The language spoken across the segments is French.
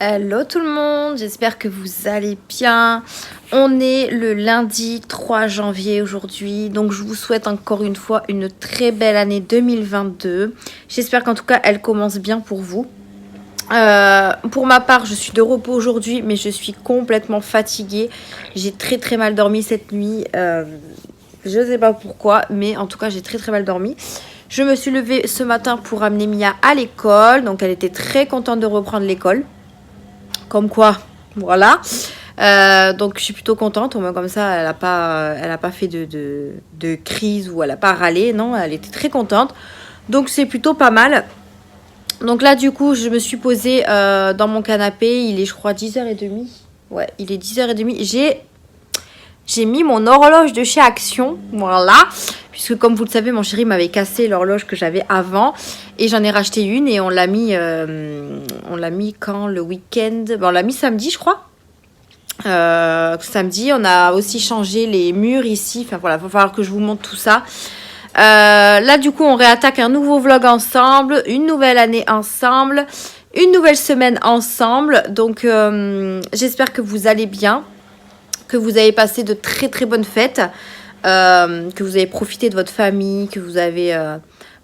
Hello tout le monde, j'espère que vous allez bien. On est le lundi 3 janvier aujourd'hui, donc je vous souhaite encore une fois une très belle année 2022. J'espère qu'en tout cas elle commence bien pour vous. Pour ma part, je suis de repos aujourd'hui, mais je suis complètement fatiguée. J'ai très mal dormi cette nuit. Je ne sais pas pourquoi, mais en tout cas j'ai très mal dormi. Je me suis levée ce matin pour amener Mia à l'école, donc elle était très contente de reprendre l'école. Comme quoi, voilà. Donc je suis plutôt contente, au moins comme ça elle a pas fait de crise ou elle a pas râlé, non, elle était très contente. Donc c'est plutôt pas mal. Donc là du coup je me suis posée dans mon canapé, il est je crois 10h30. Ouais, il est 10h30. J'ai mis mon horloge de chez Action, voilà, puisque comme vous le savez, mon chéri m'avait cassé l'horloge que j'avais avant et j'en ai racheté une et on l'a mis quand le week-end, on l'a mis samedi je crois. Samedi, on a aussi changé les murs ici, enfin voilà, il va falloir que je vous montre tout ça. Là du coup on réattaque un nouveau vlog ensemble, une nouvelle année ensemble, une nouvelle semaine ensemble, donc j'espère que vous allez bien, que vous avez passé de très bonnes fêtes, que vous avez profité de votre famille, que vous avez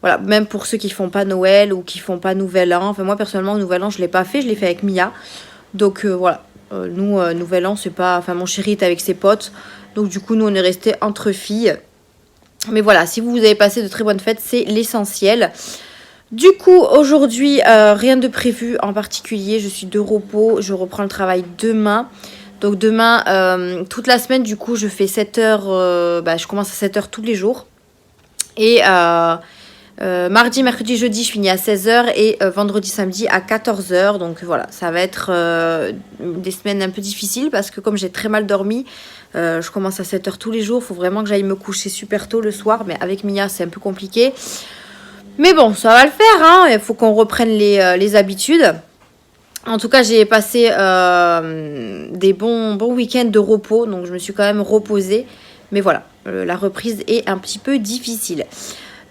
voilà, même pour ceux qui font pas Noël ou qui font pas Nouvel An. Enfin moi personnellement Nouvel An je l'ai pas fait, je l'ai fait avec Mia, donc voilà. Nous Nouvel An c'est pas, enfin mon chéri est avec ses potes, donc du coup nous on est restés entre filles. Mais voilà, si vous avez passé de très bonnes fêtes, c'est l'essentiel. Du coup, aujourd'hui, rien de prévu en particulier. Je suis de repos. Je reprends le travail demain. Donc demain, toute la semaine, du coup, je fais 7h. Je commence à 7h tous les jours. Et mardi, mercredi, jeudi, je finis à 16h. Et vendredi, samedi, à 14h. Donc voilà, ça va être des semaines un peu difficiles parce que comme j'ai très mal dormi, je commence à 7h tous les jours. Il faut vraiment que j'aille me coucher super tôt le soir. Mais avec Mia, c'est un peu compliqué. Mais bon, ça va le faire. Hein. Il faut qu'on reprenne les habitudes. En tout cas, j'ai passé des bons week-ends de repos. Donc, je me suis quand même reposée. Mais voilà, la reprise est un petit peu difficile.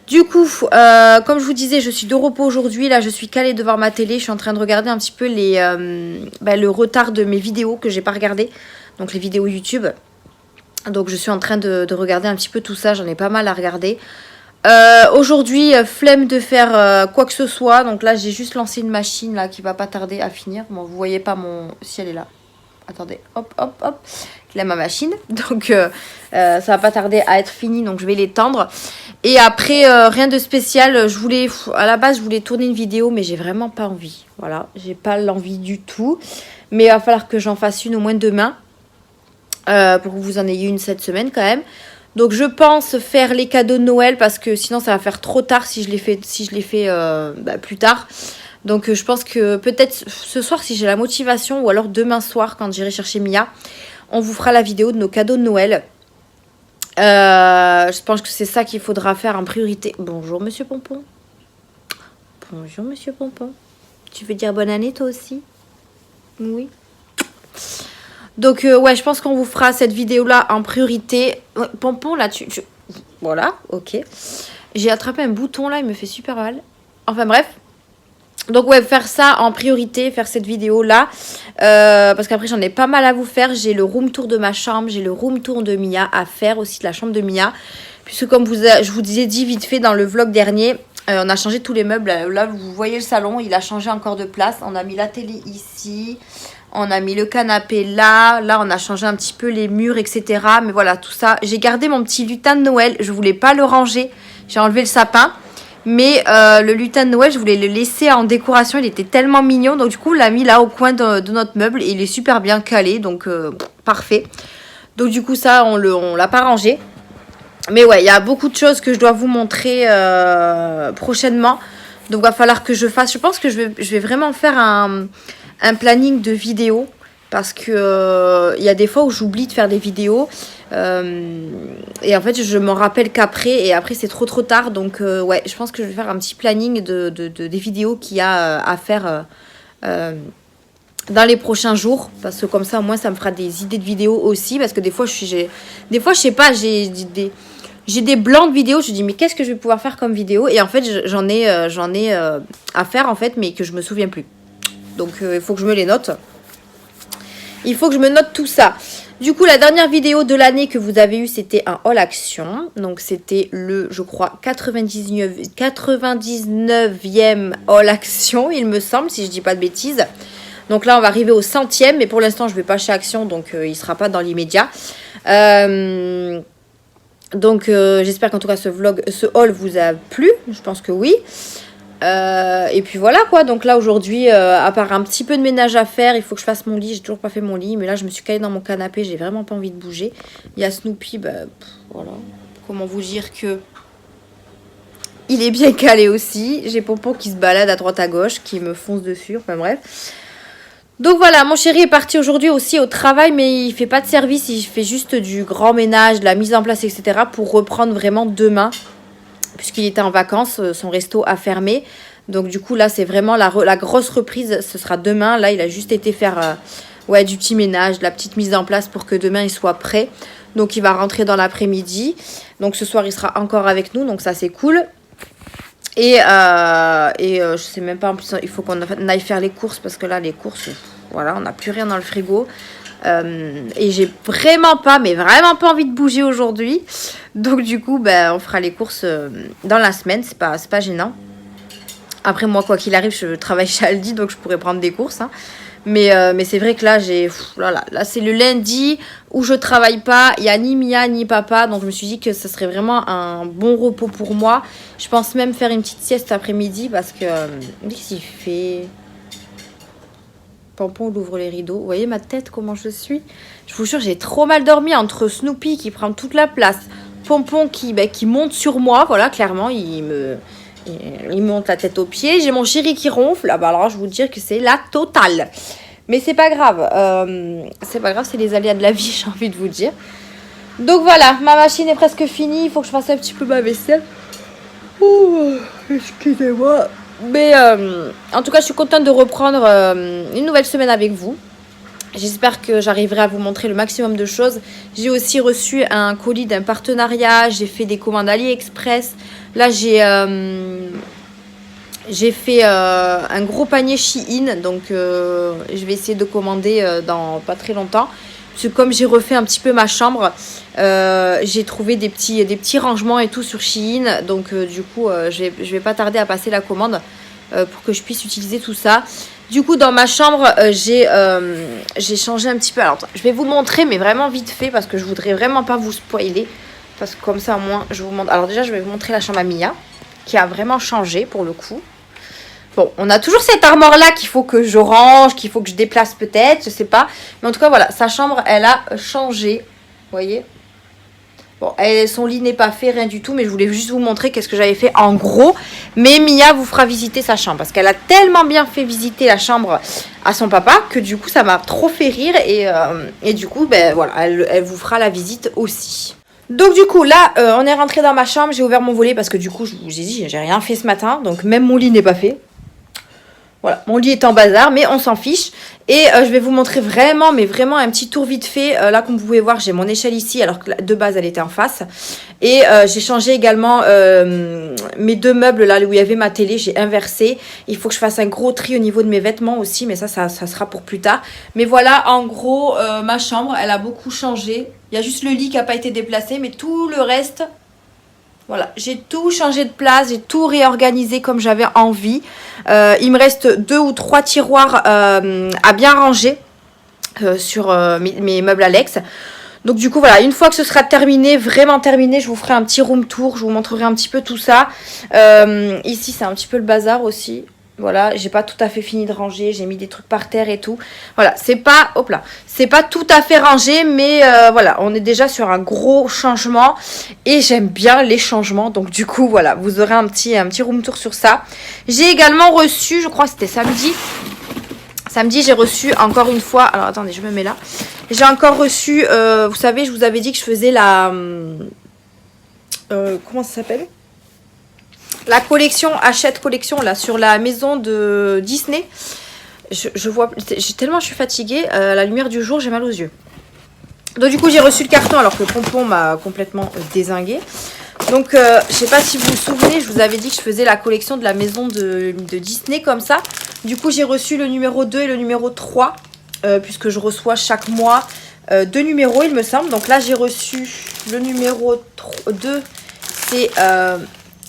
Du coup, comme je vous disais, je suis de repos aujourd'hui. Là, je suis calée devant ma télé. Je suis en train de regarder un petit peu le retard de mes vidéos que j'ai pas regardées. Donc, les vidéos YouTube. Donc, je suis en train de regarder un petit peu tout ça. J'en ai pas mal à regarder. Aujourd'hui, flemme de faire quoi que ce soit. Donc là, j'ai juste lancé une machine là qui va pas tarder à finir. Bon, vous voyez pas mon... Si elle est là. Attendez, hop. Là, ma machine. Donc, ça va pas tarder à être fini. Donc, je vais l'étendre. Et après, rien de spécial. À la base, je voulais tourner une vidéo, mais j'ai vraiment pas envie. Voilà, j'ai pas l'envie du tout. Mais il va falloir que j'en fasse une au moins demain. Pour que vous en ayez une cette semaine quand même. Donc je pense faire les cadeaux de Noël parce que sinon ça va faire trop tard si je les fais plus tard. Donc je pense que peut-être ce soir si j'ai la motivation ou alors demain soir quand j'irai chercher Mia, on vous fera la vidéo de nos cadeaux de Noël. Je pense que c'est ça qu'il faudra faire en priorité. Bonjour Monsieur Pompon. Bonjour Monsieur Pompon. Tu veux dire bonne année toi aussi? Oui. Donc ouais, je pense qu'on vous fera cette vidéo-là en priorité. Ouais, Pompon, là, voilà, ok. J'ai attrapé un bouton, là, il me fait super mal. Enfin, bref. Donc ouais, faire ça en priorité, faire cette vidéo-là. Parce qu'après, j'en ai pas mal à vous faire. J'ai le room tour de ma chambre, j'ai le room tour de Mia à faire aussi, de la chambre de Mia. Puisque comme je vous ai dit vite fait dans le vlog dernier, on a changé tous les meubles. Là, vous voyez le salon, il a changé encore de place. On a mis la télé ici. On a mis le canapé là. Là, on a changé un petit peu les murs, etc. Mais voilà, tout ça. J'ai gardé mon petit lutin de Noël. Je voulais pas le ranger. J'ai enlevé le sapin. Mais le lutin de Noël, je voulais le laisser en décoration. Il était tellement mignon. Donc, du coup, on l'a mis là au coin de notre meuble. Et il est super bien calé. Donc, parfait. Donc, du coup, ça, on l'a pas rangé. Mais ouais, il y a beaucoup de choses que je dois vous montrer prochainement. Donc, il va falloir que je fasse. Je pense que je vais vraiment faire un planning de vidéos parce que y a des fois où j'oublie de faire des vidéos et en fait je m'en rappelle qu'après et après c'est trop tard. Donc ouais, je pense que je vais faire un petit planning des vidéos qu'il y a à faire dans les prochains jours parce que comme ça au moins ça me fera des idées de vidéos aussi parce que des fois je sais pas, j'ai des blancs de vidéos, je dis mais qu'est-ce que je vais pouvoir faire comme vidéo et en fait j'en ai à faire en fait mais que je me souviens plus. Donc il faut que je me les note. Il faut que je me note tout ça. Du coup, la dernière vidéo de l'année que vous avez eue, c'était un haul action. Donc, c'était le, je crois, 99e haul action, il me semble, si je dis pas de bêtises. Donc là, on va arriver au 100e, mais pour l'instant, je vais pas chez Action, donc il sera pas dans l'immédiat. J'espère qu'en tout cas, ce haul vous a plu. Je pense que oui. Et puis voilà quoi, donc là aujourd'hui à part un petit peu de ménage à faire, il faut que je fasse mon lit, j'ai toujours pas fait mon lit, mais là je me suis calée dans mon canapé, j'ai vraiment pas envie de bouger. Il y a Snoopy, voilà, comment vous dire que il est bien calé aussi, j'ai Pompon qui se balade à droite à gauche, qui me fonce dessus, enfin bref. Donc voilà, mon chéri est parti aujourd'hui aussi au travail, mais il fait pas de service, il fait juste du grand ménage, de la mise en place, etc. pour reprendre vraiment demain. Puisqu'il était en vacances, son resto a fermé. Donc du coup, là, c'est vraiment la grosse reprise. Ce sera demain. Là, il a juste été faire du petit ménage, de la petite mise en place pour que demain, il soit prêt. Donc, il va rentrer dans l'après-midi. Donc, ce soir, il sera encore avec nous. Donc, ça, c'est cool. Et je sais même pas, en plus, il faut qu'on aille faire les courses. Parce que là, les courses, voilà, on n'a plus rien dans le frigo. Et j'ai vraiment pas envie de bouger aujourd'hui. Donc du coup, on fera les courses dans la semaine. C'est pas gênant. Après moi, quoi qu'il arrive, je travaille chez Aldi, donc je pourrais prendre des courses. Hein. Mais c'est vrai que là, là c'est le lundi où je travaille pas. Il n'y a ni Mia ni papa. Donc je me suis dit que ce serait vraiment un bon repos pour moi. Je pense même faire une petite sieste après-midi parce que... qu'est-ce qu'il fait ? Pompon ouvre les rideaux. Vous voyez ma tête, comment je suis? Je vous jure, j'ai trop mal dormi entre Snoopy qui prend toute la place, Pompon qui monte sur moi. Voilà, clairement, il monte la tête aux pieds. J'ai mon chéri qui ronfle. Ah bah alors, je vous dire que c'est la totale. Mais c'est pas grave. C'est pas grave, c'est les aléas de la vie, j'ai envie de vous dire. Donc voilà, ma machine est presque finie. Il faut que je fasse un petit peu ma vaisselle. Oh, excusez-moi. Mais en tout cas, je suis contente de reprendre une nouvelle semaine avec vous. J'espère que j'arriverai à vous montrer le maximum de choses. J'ai aussi reçu un colis d'un partenariat. J'ai fait des commandes AliExpress. Là, j'ai fait un gros panier Shein. Donc, je vais essayer de commander dans pas très longtemps. Parce que comme j'ai refait un petit peu ma chambre, j'ai trouvé des petits rangements et tout sur Shein. Donc du coup, je vais pas tarder à passer la commande pour que je puisse utiliser tout ça. Du coup, dans ma chambre, j'ai changé un petit peu. Alors, je vais vous montrer, mais vraiment vite fait, parce que je voudrais vraiment pas vous spoiler. Parce que comme ça, au moins, je vous montre. Alors déjà, je vais vous montrer la chambre à Mia, qui a vraiment changé pour le coup. Bon, on a toujours cette armoire-là qu'il faut que je range, qu'il faut que je déplace peut-être, je sais pas. Mais en tout cas, voilà, sa chambre, elle a changé. Vous voyez ? Bon, son lit n'est pas fait, rien du tout, mais je voulais juste vous montrer qu'est-ce que j'avais fait en gros. Mais Mia vous fera visiter sa chambre, parce qu'elle a tellement bien fait visiter la chambre à son papa, que du coup, ça m'a trop fait rire. Et du coup, voilà, elle vous fera la visite aussi. Donc du coup là on est rentré dans ma chambre, j'ai ouvert mon volet parce que du coup je vous ai dit j'ai rien fait ce matin, donc même mon lit n'est pas fait. Voilà, mon lit est en bazar, mais on s'en fiche. Et je vais vous montrer vraiment, mais vraiment un petit tour vite fait. Là, comme vous pouvez voir, j'ai mon échelle ici, alors que de base, elle était en face. Et j'ai changé également mes deux meubles, là où il y avait ma télé, j'ai inversé. Il faut que je fasse un gros tri au niveau de mes vêtements aussi, mais ça sera pour plus tard. Mais voilà, en gros, ma chambre, elle a beaucoup changé. Il y a juste le lit qui n'a pas été déplacé, mais tout le reste... Voilà, j'ai tout changé de place, j'ai tout réorganisé comme j'avais envie. Il me reste 2 ou 3 tiroirs à bien ranger sur mes meubles Alex. Donc du coup, voilà, une fois que ce sera terminé, vraiment terminé, je vous ferai un petit room tour, je vous montrerai un petit peu tout ça. Ici, c'est un petit peu le bazar aussi. Voilà, j'ai pas tout à fait fini de ranger, j'ai mis des trucs par terre et tout. Voilà, c'est pas tout à fait rangé, mais voilà, on est déjà sur un gros changement et j'aime bien les changements. Donc du coup, voilà, vous aurez un petit room tour sur ça. J'ai également reçu, je crois que c'était samedi. Samedi, j'ai reçu encore une fois, alors attendez, je me mets là. J'ai encore reçu, vous savez, je vous avais dit que je faisais la... comment ça s'appelle ? La collection, Hachette collection, là, sur la maison de Disney. Je vois, tellement je suis fatiguée, la lumière du jour, j'ai mal aux yeux. Donc du coup, j'ai reçu le carton alors que Pompon m'a complètement dézingué. Donc, je sais pas si vous vous souvenez, je vous avais dit que je faisais la collection de la maison de Disney comme ça. Du coup, j'ai reçu le numéro 2 et le numéro 3, puisque je reçois chaque mois 2 numéros, il me semble. Donc là, j'ai reçu le numéro 2, c'est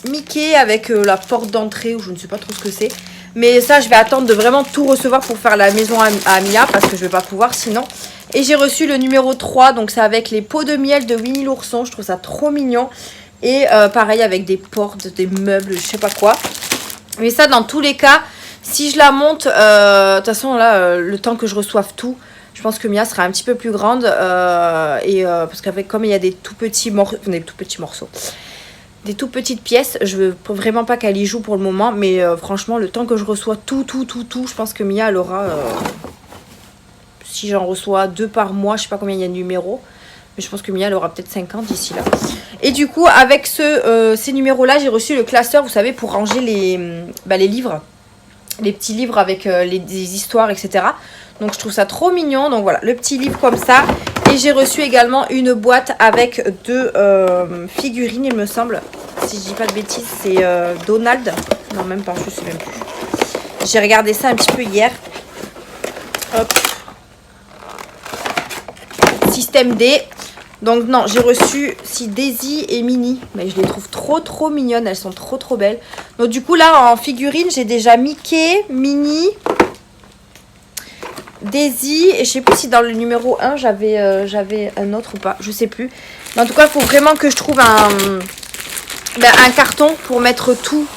Mickey avec la porte d'entrée, ou je ne sais pas trop ce que c'est. Mais ça, je vais attendre de vraiment tout recevoir pour faire la maison à Mia, parce que je ne vais pas pouvoir sinon. Et j'ai reçu le numéro 3, donc c'est avec les pots de miel de Winnie l'ourson. Je trouve ça trop mignon. Et pareil avec des portes, des meubles, je sais pas quoi. Mais ça, dans tous les cas, si je la monte, de toute façon là, le temps que je reçoive tout, je pense que Mia sera un petit peu plus grande. Parce qu'avec comme il y a des tout petits morceaux, des tout petites pièces, je veux vraiment pas qu'elle y joue pour le moment. Mais franchement, le temps que je reçois tout, je pense que Mia, elle aura... si j'en reçois 2 par mois, je sais pas combien il y a de numéros. Mais je pense que Mia, elle aura peut-être 50 d'ici là. Et du coup, avec ces numéros-là, j'ai reçu le classeur, vous savez, pour ranger les livres. Les petits livres avec des histoires, etc. Donc, je trouve ça trop mignon. Donc, voilà, le petit livre comme ça. Et j'ai reçu également une boîte avec 2 figurines, il me semble. Si je dis pas de bêtises, c'est Donald. Non, même pas, je sais même plus. J'ai regardé ça un petit peu hier. Hop. Système D. Donc non, j'ai reçu si Daisy et Minnie, mais je les trouve trop mignonnes, elles sont trop belles. Donc du coup là en figurine, j'ai déjà Mickey, Minnie, Daisy, et je sais plus si dans le numéro 1 j'avais un autre ou pas, je sais plus. Mais en tout cas, il faut vraiment que je trouve un carton pour mettre tout.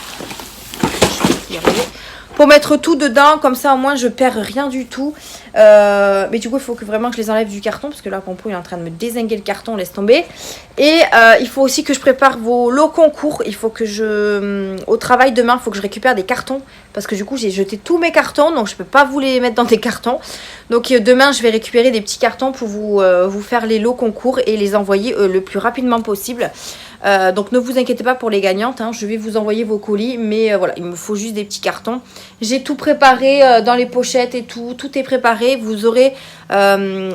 Pour mettre tout dedans, comme ça au moins je perds rien du tout. Mais du coup il faut vraiment que je les enlève du carton, parce que là Pompo est en train de me dézinguer le carton, laisse tomber. Et il faut aussi que je prépare vos lots concours. Il faut que au travail demain, il faut que je récupère des cartons, parce que du coup j'ai jeté tous mes cartons, donc je peux pas vous les mettre dans des cartons. Donc demain je vais récupérer des petits cartons pour vous faire les lots concours et les envoyer le plus rapidement possible. Donc ne vous inquiétez pas pour les gagnantes, hein, je vais vous envoyer vos colis, mais voilà, il me faut juste des petits cartons. J'ai tout préparé dans les pochettes et tout est préparé. Vous aurez,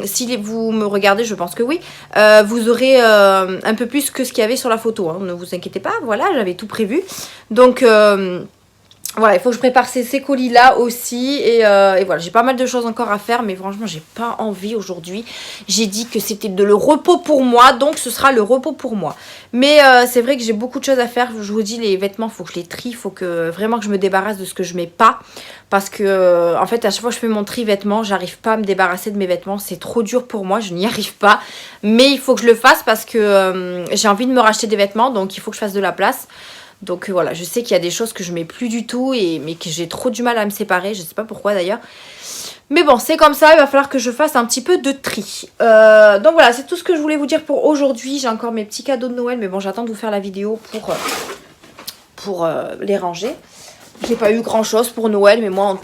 si vous me regardez, je pense que oui, vous aurez un peu plus que ce qu'il y avait sur la photo, hein, ne vous inquiétez pas, voilà, j'avais tout prévu. Donc... voilà, il faut que je prépare ces colis-là aussi. Et voilà, j'ai pas mal de choses encore à faire. Mais franchement, j'ai pas envie aujourd'hui. J'ai dit que c'était le repos pour moi. Donc, ce sera le repos pour moi. Mais c'est vrai que j'ai beaucoup de choses à faire. Je vous dis, les vêtements, il faut que je les trie. Il faut vraiment que je me débarrasse de ce que je mets pas. Parce que, en fait, à chaque fois que je fais mon tri vêtements, j'arrive pas à me débarrasser de mes vêtements. C'est trop dur pour moi. Je n'y arrive pas. Mais il faut que je le fasse parce que j'ai envie de me racheter des vêtements. Donc, il faut que je fasse de la place. Donc voilà, je sais qu'il y a des choses que je mets plus du tout, mais que j'ai trop du mal à me séparer. Je sais pas pourquoi d'ailleurs. Mais bon, c'est comme ça, il va falloir que je fasse un petit peu de tri. Donc voilà, c'est tout ce que je voulais vous dire pour aujourd'hui. J'ai encore mes petits cadeaux de Noël, mais bon, j'attends de vous faire la vidéo pour les ranger. J'ai pas eu grand chose pour Noël, mais moi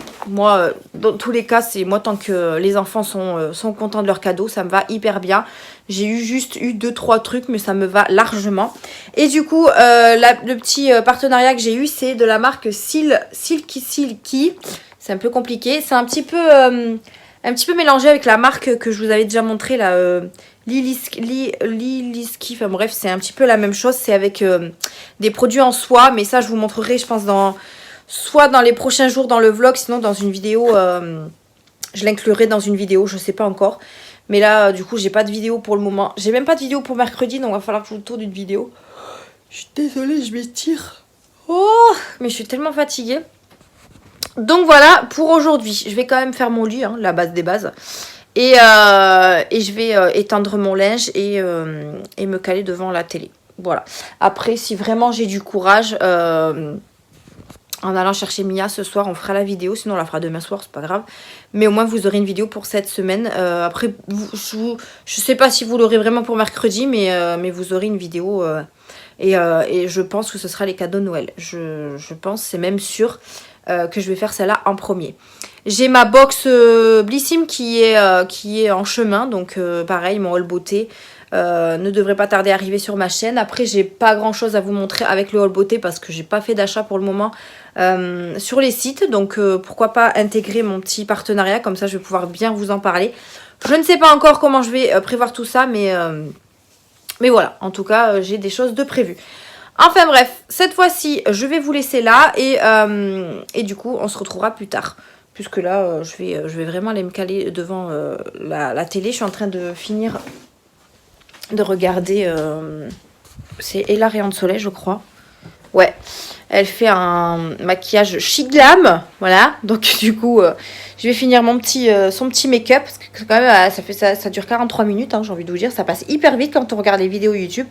dans tous les cas, c'est moi tant que les enfants sont contents de leurs cadeaux, ça me va hyper bien. J'ai juste eu 2-3 trucs, mais ça me va largement. Et du coup, le petit partenariat que j'ai eu, c'est de la marque Silky. C'est un peu compliqué. C'est un petit peu mélangé avec la marque que je vous avais déjà montré là. Liliski, enfin bref, c'est un petit peu la même chose. C'est avec des produits en soie, mais ça je vous montrerai, je pense, soit dans les prochains jours dans le vlog, sinon dans une vidéo, je l'inclurai dans une vidéo, je sais pas encore. Mais là, du coup, j'ai pas de vidéo pour le moment. J'ai même pas de vidéo pour mercredi, donc il va falloir que je vous tourne une vidéo. Je suis désolée, je m'étire. Oh, mais je suis tellement fatiguée. Donc voilà, pour aujourd'hui, je vais quand même faire mon lit, hein, la base des bases. Et je vais étendre mon linge et me caler devant la télé. Voilà. Après, si vraiment j'ai du courage... en allant chercher Mia ce soir, on fera la vidéo. Sinon, on la fera demain soir, c'est pas grave. Mais au moins, vous aurez une vidéo pour cette semaine. Après, je sais pas si vous l'aurez vraiment pour mercredi, mais vous aurez une vidéo. Et je pense que ce sera les cadeaux de Noël. Je pense, c'est même sûr que je vais faire celle-là en premier. J'ai ma box Blissim qui est en chemin. Donc, pareil, mon haul beauté. Ne devrait pas tarder à arriver sur ma chaîne. Après, j'ai pas grand chose à vous montrer avec le haul beauté parce que j'ai pas fait d'achat pour le moment sur les sites. Donc pourquoi pas intégrer mon petit partenariat, comme ça je vais pouvoir bien vous en parler. Je ne sais pas encore comment je vais prévoir tout ça, mais voilà, en tout cas j'ai des choses de prévues. Enfin bref, cette fois-ci, je vais vous laisser là et du coup, on se retrouvera plus tard. Puisque là, je vais vraiment aller me caler devant la télé. Je suis en train de finir de regarder... c'est Ella Rayon de Soleil, je crois. Ouais, elle fait un maquillage chic glam. Voilà, donc du coup, je vais finir son petit make-up. Parce que quand même, ça dure 43 minutes, hein, j'ai envie de vous dire. Ça passe hyper vite quand on regarde les vidéos YouTube.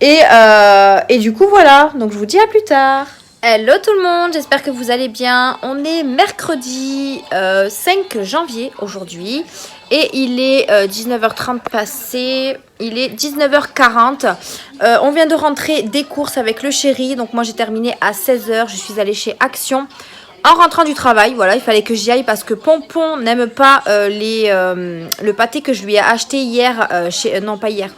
Et du coup, voilà. Donc, je vous dis à plus tard. Hello tout le monde, j'espère que vous allez bien. On est mercredi 5 janvier aujourd'hui. Et il est 19h30 passé. Il est 19h40. On vient de rentrer des courses avec le chéri. Donc, moi, j'ai terminé à 16h. Je suis allée chez Action. En rentrant du travail, voilà, il fallait que j'y aille parce que Pompon n'aime pas le pâté que je lui ai acheté hier. Non, pas hier.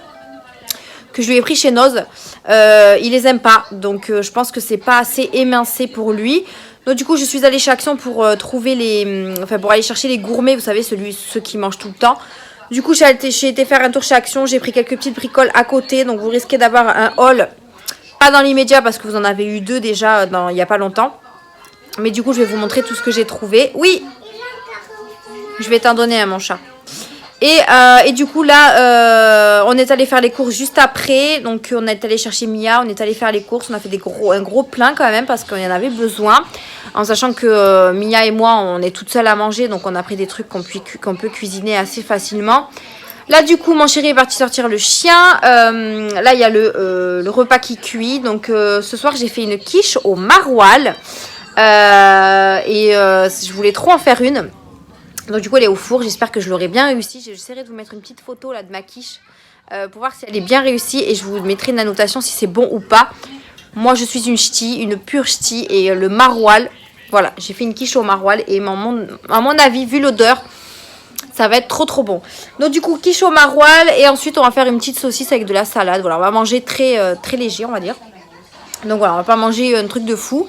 Que je lui ai pris chez Noz, il les aime pas, donc je pense que c'est pas assez émincé pour lui. Donc du coup je suis allée chez Action pour pour aller chercher les gourmets, vous savez ceux qui mangent tout le temps. Du coup j'ai été faire un tour chez Action, j'ai pris quelques petites bricoles à côté, donc vous risquez d'avoir un haul, pas dans l'immédiat parce que vous en avez eu 2 déjà il y a pas longtemps. Mais du coup je vais vous montrer tout ce que j'ai trouvé. Oui, je vais t'en donner à mon chat. Et du coup là, on est allé faire les courses juste après. Donc on est allé chercher Mia, on est allé faire les courses. On a fait un gros plein quand même parce qu'on y en avait besoin. En sachant que Mia et moi, on est toutes seules à manger. Donc on a pris des trucs qu'on peut cuisiner assez facilement. Là du coup, mon chéri est parti sortir le chien. Là il y a le repas qui cuit. Donc ce soir, j'ai fait une quiche au maroilles. Je voulais trop en faire une. Donc du coup elle est au four, j'espère que je l'aurai bien réussi. J'essaierai de vous mettre une petite photo là de ma quiche pour voir si elle est bien réussie et je vous mettrai une annotation si c'est bon ou pas. Moi je suis une ch'ti, une pure ch'ti et le maroilles, voilà, j'ai fait une quiche au maroilles et à mon avis, vu l'odeur, ça va être trop bon. Donc du coup quiche au maroilles et ensuite on va faire une petite saucisse avec de la salade. Voilà, on va manger très léger on va dire. Donc voilà, on va pas manger un truc de fou.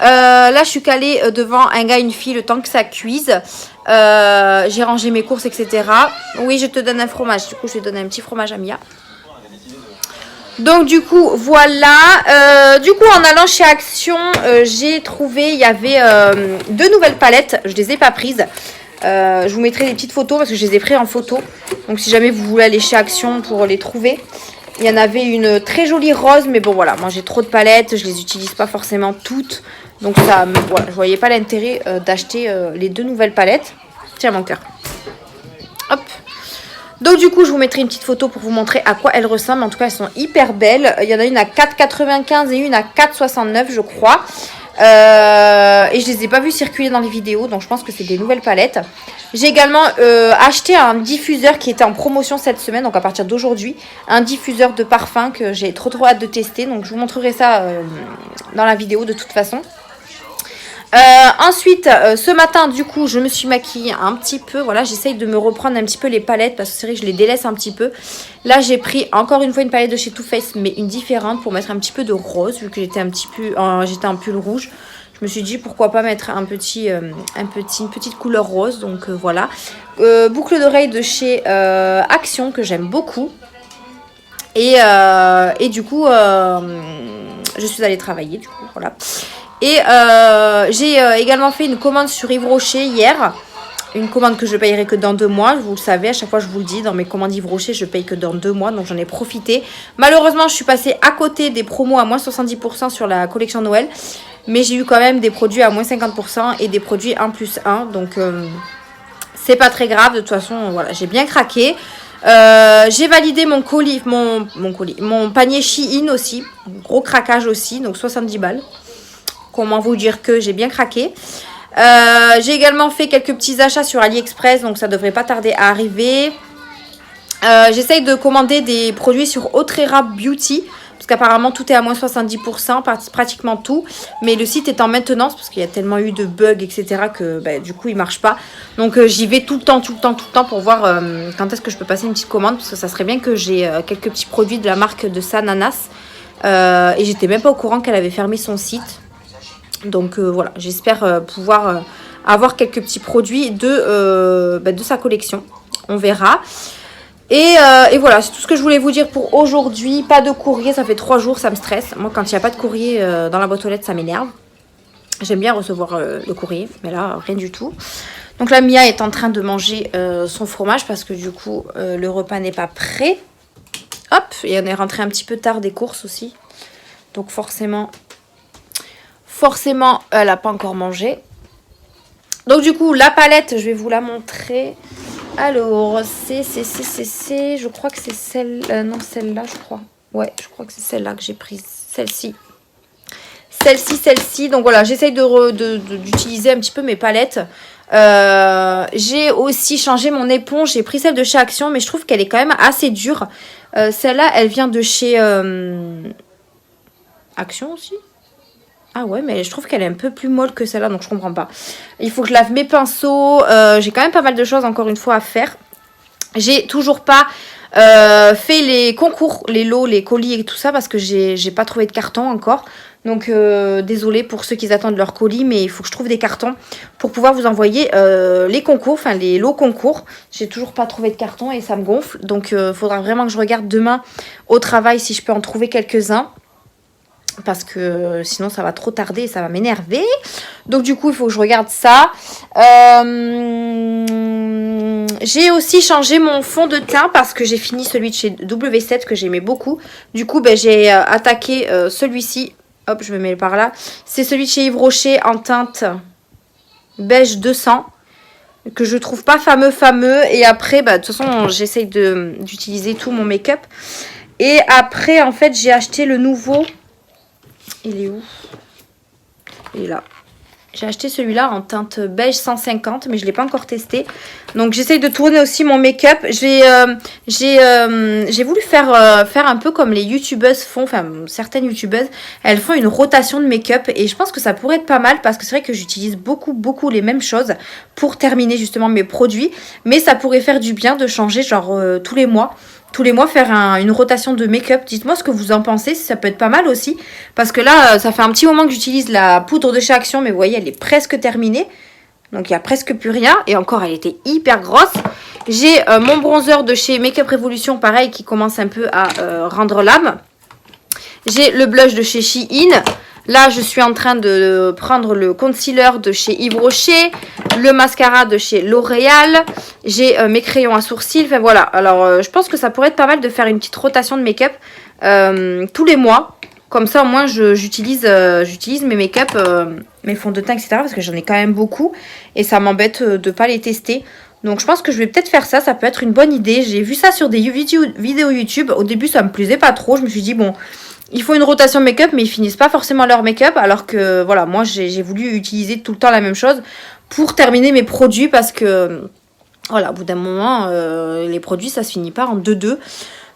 Là je suis calée devant un gars et une fille le temps que ça cuise. J'ai rangé mes courses etc. Oui je te donne un fromage. Du coup je vais donner un petit fromage à Mia. Donc du coup voilà. Du coup en allant chez Action j'ai trouvé, il y avait 2 nouvelles palettes. Je les ai pas prises. Je vous mettrai des petites photos parce que je les ai prises en photo. Donc si jamais vous voulez aller chez Action pour les trouver. Il y en avait une très jolie rose, mais bon voilà, moi j'ai trop de palettes, je les utilise pas forcément toutes. Donc ça, voilà, je voyais pas l'intérêt d'acheter les 2 nouvelles palettes. Tiens mon cœur. Hop. Donc du coup je vous mettrai une petite photo pour vous montrer à quoi elles ressemblent. En tout cas elles sont hyper belles. Il y en a une à 4,95 et une à 4,69 je crois. Et je les ai pas vues circuler dans les vidéos, donc je pense que c'est des nouvelles palettes. J'ai également acheté un diffuseur qui était en promotion cette semaine, donc à partir d'aujourd'hui, un diffuseur de parfum que j'ai trop hâte de tester, donc je vous montrerai ça dans la vidéo de toute façon. Ensuite, ce matin, du coup, je me suis maquillée un petit peu. Voilà, j'essaye de me reprendre un petit peu les palettes parce que c'est vrai que je les délaisse un petit peu. Là, j'ai pris encore une fois une palette de chez Too Faced, mais une différente pour mettre un petit peu de rose vu que j'étais j'étais en pull rouge. Je me suis dit pourquoi pas mettre une petite couleur rose. Donc voilà. Boucle d'oreille de chez Action que j'aime beaucoup. Et du coup, je suis allée travailler. Du coup, voilà. Et j'ai également fait une commande sur Yves Rocher hier. Une commande que je payerai que dans 2 mois. Vous le savez, à chaque fois je vous le dis, dans mes commandes Yves Rocher, je paye que dans 2 mois. Donc j'en ai profité. Malheureusement, je suis passée à côté des promos à moins 70% sur la collection Noël. Mais j'ai eu quand même des produits à moins 50% et des produits 1+1. Donc c'est pas très grave. De toute façon, voilà, j'ai bien craqué. J'ai validé mon panier Shein aussi. Gros craquage aussi. Donc 70 balles. Comment vous dire que j'ai bien craqué. J'ai également fait quelques petits achats sur AliExpress, donc ça devrait pas tarder à arriver. J'essaye de commander des produits sur Otrera Beauty, parce qu'apparemment tout est à moins 70%, pratiquement tout. Mais le site est en maintenance, parce qu'il y a tellement eu de bugs, etc. que du coup il marche pas. Donc j'y vais tout le temps pour voir quand est-ce que je peux passer une petite commande, parce que ça serait bien que j'ai quelques petits produits de la marque de Sananas. Et j'étais même pas au courant qu'elle avait fermé son site. Donc voilà, j'espère pouvoir avoir quelques petits produits de sa collection. On verra. Et voilà, c'est tout ce que je voulais vous dire pour aujourd'hui. Pas de courrier, ça fait 3 jours, ça me stresse. Moi, quand il n'y a pas de courrier dans la boîte aux lettres, ça m'énerve. J'aime bien recevoir le courrier, mais là, rien du tout. Donc là, Mia est en train de manger son fromage parce que du coup, le repas n'est pas prêt. Hop, et on est rentré un petit peu tard des courses aussi. Donc forcément, elle n'a pas encore mangé. Donc du coup, la palette, je vais vous la montrer. Alors, je crois que c'est celle... non, celle-là, je crois. Ouais, je crois que c'est celle-là que j'ai prise. Celle-ci. Celle-ci. Donc voilà, j'essaye d'utiliser un petit peu mes palettes. J'ai aussi changé mon éponge. J'ai pris celle de chez Action, mais je trouve qu'elle est quand même assez dure. Celle-là, elle vient de chez Action aussi. Ah ouais, mais je trouve qu'elle est un peu plus molle que celle-là, donc je comprends pas. Il faut que je lave mes pinceaux. J'ai quand même pas mal de choses, encore une fois, à faire. J'ai toujours pas fait les concours, les lots, les colis et tout ça, parce que j'ai pas trouvé de carton encore. Donc, désolée pour ceux qui attendent leur colis, mais il faut que je trouve des cartons pour pouvoir vous envoyer les concours, enfin les lots concours. J'ai toujours pas trouvé de carton et ça me gonfle. Donc, il faudra vraiment que je regarde demain au travail si je peux en trouver quelques-uns. Parce que sinon ça va trop tarder et ça va m'énerver. Donc du coup il faut que je regarde ça. J'ai aussi changé mon fond de teint parce que j'ai fini celui de chez W7 que j'aimais beaucoup. Du coup j'ai attaqué celui-ci. Hop, je me mets par là. C'est celui de chez Yves Rocher en teinte beige 200. Que je trouve pas fameux. Et après, de toute façon j'essaye d'utiliser tout mon make-up. Et après en fait j'ai acheté le nouveau... Il est où? Il est là. J'ai acheté celui-là en teinte beige 150, mais je ne l'ai pas encore testé. Donc, j'essaye de tourner aussi mon make-up. J'ai voulu faire un peu comme les youtubeuses font, enfin, certaines youtubeuses. Elles font une rotation de make-up et je pense que ça pourrait être pas mal parce que c'est vrai que j'utilise beaucoup les mêmes choses pour terminer justement mes produits. Mais ça pourrait faire du bien de changer genre tous les mois. Tous les mois faire une rotation de make-up. Dites-moi ce que vous en pensez, ça peut être pas mal aussi. Parce que là, ça fait un petit moment que j'utilise la poudre de chez Action, mais vous voyez, elle est presque terminée. Donc il n'y a presque plus rien. Et encore, elle était hyper grosse. J'ai mon bronzer de chez Make-up Revolution, pareil, qui commence un peu à rendre l'âme. J'ai le blush de chez Shein. Là, je suis en train de prendre le concealer de chez Yves Rocher, le mascara de chez L'Oréal. J'ai mes crayons à sourcils. Enfin, voilà. Alors, je pense que ça pourrait être pas mal de faire une petite rotation de make-up tous les mois. Comme ça, au moins, j'utilise mes make-up, mes fonds de teint, etc. Parce que j'en ai quand même beaucoup. Et ça m'embête de ne pas les tester. Donc, je pense que je vais peut-être faire ça. Ça peut être une bonne idée. J'ai vu ça sur des vidéos YouTube. Au début, ça me plaisait pas trop. Je me suis dit, bon... Il faut une rotation make-up, mais ils finissent pas forcément leur make-up. Alors que, voilà, moi, j'ai voulu utiliser tout le temps la même chose pour terminer mes produits. Parce que, voilà, au bout d'un moment, les produits, ça se finit pas en 2-2.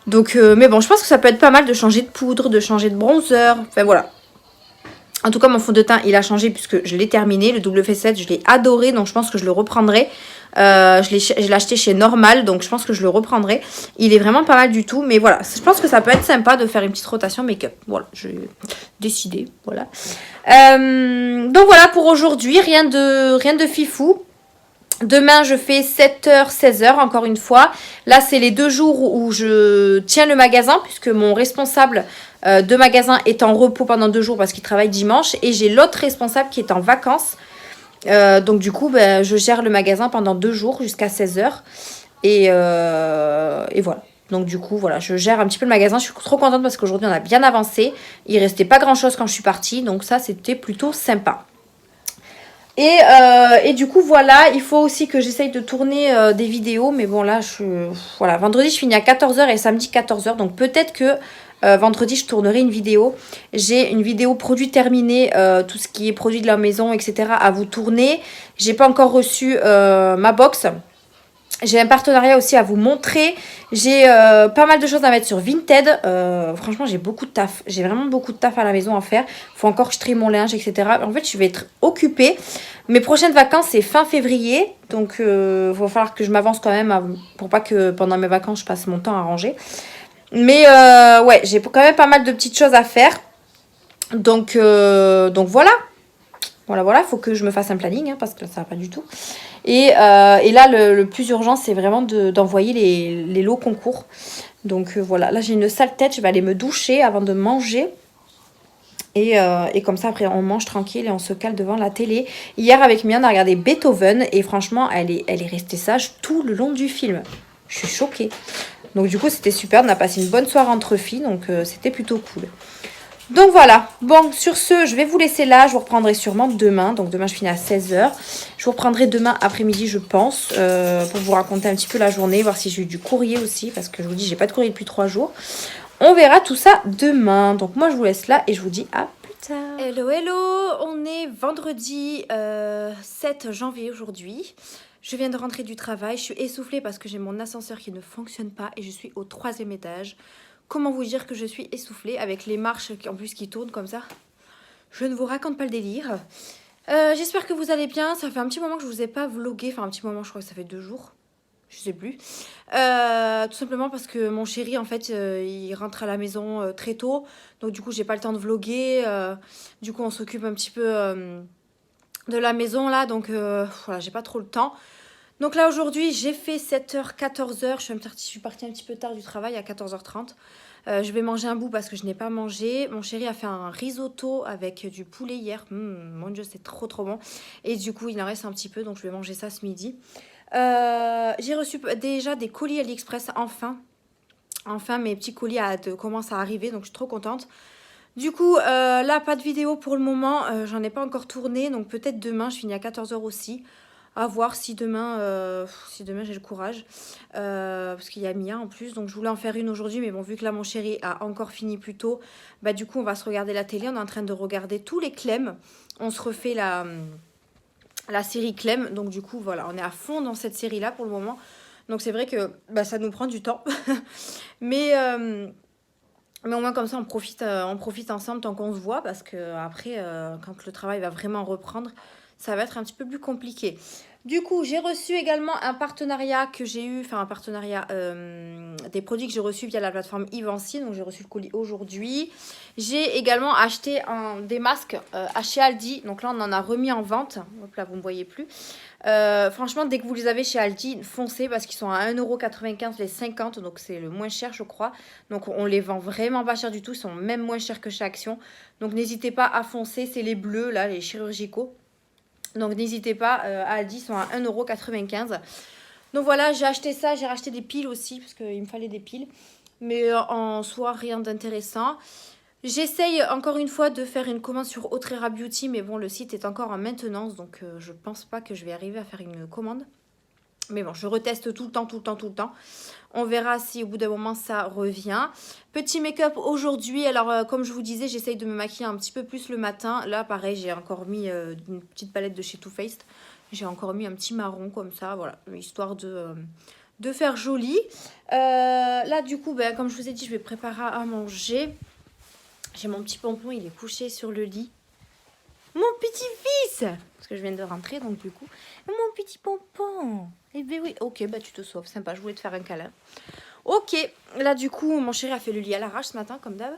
Donc, mais bon, je pense que ça peut être pas mal de changer de poudre, de changer de bronzer. Enfin, voilà. En tout cas, mon fond de teint, il a changé puisque je l'ai terminé. Le W7, je l'ai adoré, donc je pense que je le reprendrai. Je l'ai acheté chez Normal, donc je pense que je le reprendrai. Il est vraiment pas mal du tout, mais voilà. Je pense que ça peut être sympa de faire une petite rotation make-up. Voilà, j'ai décidé, voilà. Donc voilà pour aujourd'hui, rien de fifou. Demain, je fais 7h, 16h, encore une fois. Là, c'est les 2 jours où je tiens le magasin, puisque mon responsable de magasin est en repos pendant 2 jours parce qu'il travaille dimanche. Et j'ai l'autre responsable qui est en vacances. Donc, du coup, je gère le magasin pendant 2 jours jusqu'à 16h. Et voilà. Donc, du coup, voilà, je gère un petit peu le magasin. Je suis trop contente parce qu'aujourd'hui, on a bien avancé. Il restait pas grand-chose quand je suis partie. Donc, ça, c'était plutôt sympa. Et du coup, voilà, il faut aussi que j'essaye de tourner des vidéos. Mais bon, là, voilà, vendredi, je finis à 14h et samedi 14h. Donc, peut-être que vendredi, je tournerai une vidéo. J'ai une vidéo produit terminée, tout ce qui est produit de la maison, etc. à vous tourner. J'ai pas encore reçu ma box. J'ai un partenariat aussi à vous montrer. J'ai pas mal de choses à mettre sur Vinted. Franchement, j'ai beaucoup de taf. J'ai vraiment beaucoup de taf à la maison à faire. Faut encore que je trie mon linge, etc. En fait, je vais être occupée. Mes prochaines vacances, c'est fin février. Donc, il va falloir que je m'avance quand même pour pas que pendant mes vacances, je passe mon temps à ranger. Mais ouais, j'ai quand même pas mal de petites choses à faire. Donc voilà. Voilà, voilà, il faut que je me fasse un planning, hein, parce que ça va pas du tout. Et là, le plus urgent, c'est vraiment d'envoyer les lots concours. Donc voilà, là j'ai une sale tête, je vais aller me doucher avant de manger. Et comme ça, après, on mange tranquille et on se cale devant la télé. Hier, avec Mia, on a regardé Beethoven. Et franchement, elle est restée sage tout le long du film. Je suis choquée. Donc du coup, c'était super. On a passé une bonne soirée entre filles. Donc c'était plutôt cool. Donc voilà. Bon, sur ce, je vais vous laisser là. Je vous reprendrai sûrement demain. Donc demain, je finis à 16 h. Je vous reprendrai demain après-midi, je pense. Pour vous raconter un petit peu la journée. Voir si j'ai eu du courrier aussi. Parce que je vous dis, j'ai pas de courrier depuis 3 jours. On verra tout ça demain. Donc moi, je vous laisse là et je vous dis à plus tard. Hello, hello. On est vendredi 7 janvier aujourd'hui. Je viens de rentrer du travail. Je suis essoufflée parce que j'ai mon ascenseur qui ne fonctionne pas et je suis au 3e étage. Comment vous dire que je suis essoufflée avec les marches en plus qui tournent comme ça. Je ne vous raconte pas le délire. J'espère que vous allez bien. Ça fait un petit moment que je vous ai pas vlogué. Enfin, un petit moment, je crois que ça fait 2 jours. Je sais plus. Tout simplement parce que mon chéri, en fait, il rentre à la maison très tôt. Donc, du coup, j'ai pas le temps de vlogger. Du coup, on s'occupe un petit peu de la maison, là. Donc, voilà, j'ai pas trop le temps. Donc là, aujourd'hui, j'ai fait 7h, 14h. Je suis partie un petit peu tard du travail, à 14h30. Je vais manger un bout parce que je n'ai pas mangé. Mon chéri a fait un risotto avec du poulet hier. Mon Dieu, c'est trop, trop bon. Et du coup, il en reste un petit peu. Donc, je vais manger ça ce midi. J'ai reçu déjà des colis AliExpress, enfin mes petits colis commencent à arriver, donc je suis trop contente. Du coup là pas de vidéo pour le moment, j'en ai pas encore tourné, donc peut-être demain. Je finis à 14 h aussi, à voir si demain j'ai le courage, parce qu'il y a Mia en plus, donc je voulais en faire une aujourd'hui, mais bon, vu que là mon chéri a encore fini plus tôt, bah du coup on va se regarder la télé. On est en train de regarder tous les Clem, on se refait la série Clem. Donc du coup, voilà, on est à fond dans cette série-là pour le moment. Donc c'est vrai que bah, ça nous prend du temps. mais au moins comme ça, on profite ensemble tant qu'on se voit. Parce que après, quand le travail va vraiment reprendre, ça va être un petit peu plus compliqué. Du coup, j'ai reçu également un partenariat que j'ai eu, enfin un partenariat des produits que j'ai reçus via la plateforme Ivancy. Donc j'ai reçu le colis aujourd'hui. J'ai également acheté des masques à chez Aldi. Donc là, on en a remis en vente. Hop là, vous ne me voyez plus. Franchement, dès que vous les avez chez Aldi, foncez parce qu'ils sont à 1,95 € les 50. Donc c'est le moins cher, je crois. Donc on les vend vraiment pas cher du tout. Ils sont même moins chers que chez Action. Donc n'hésitez pas à foncer. C'est les bleus, là, les chirurgicaux. Donc n'hésitez pas, à Aldi, ils sont à 1,95 €. Donc voilà, j'ai acheté ça, j'ai racheté des piles aussi, parce qu'il me fallait des piles. Mais en soi, rien d'intéressant. J'essaye encore une fois de faire une commande sur Autrera Beauty, mais bon, le site est encore en maintenance, donc je pense pas que je vais arriver à faire une commande. Mais bon, je reteste tout le temps. On verra si au bout d'un moment ça revient. Petit make-up aujourd'hui. Alors comme je vous disais, j'essaye de me maquiller un petit peu plus le matin. Là pareil, j'ai encore mis une petite palette de chez Too Faced. J'ai encore mis un petit marron comme ça, voilà, histoire de faire joli. Là du coup, ben, comme je vous ai dit, je vais préparer à manger. J'ai mon petit pompon, il est couché sur le lit. Mon petit-fils! Parce que je viens de rentrer, donc du coup... Mon petit pompon! Eh bien oui, ok, bah tu te sauves, sympa, je voulais te faire un câlin. Ok, là du coup, mon chéri a fait le lit à l'arrache ce matin, comme d'hab.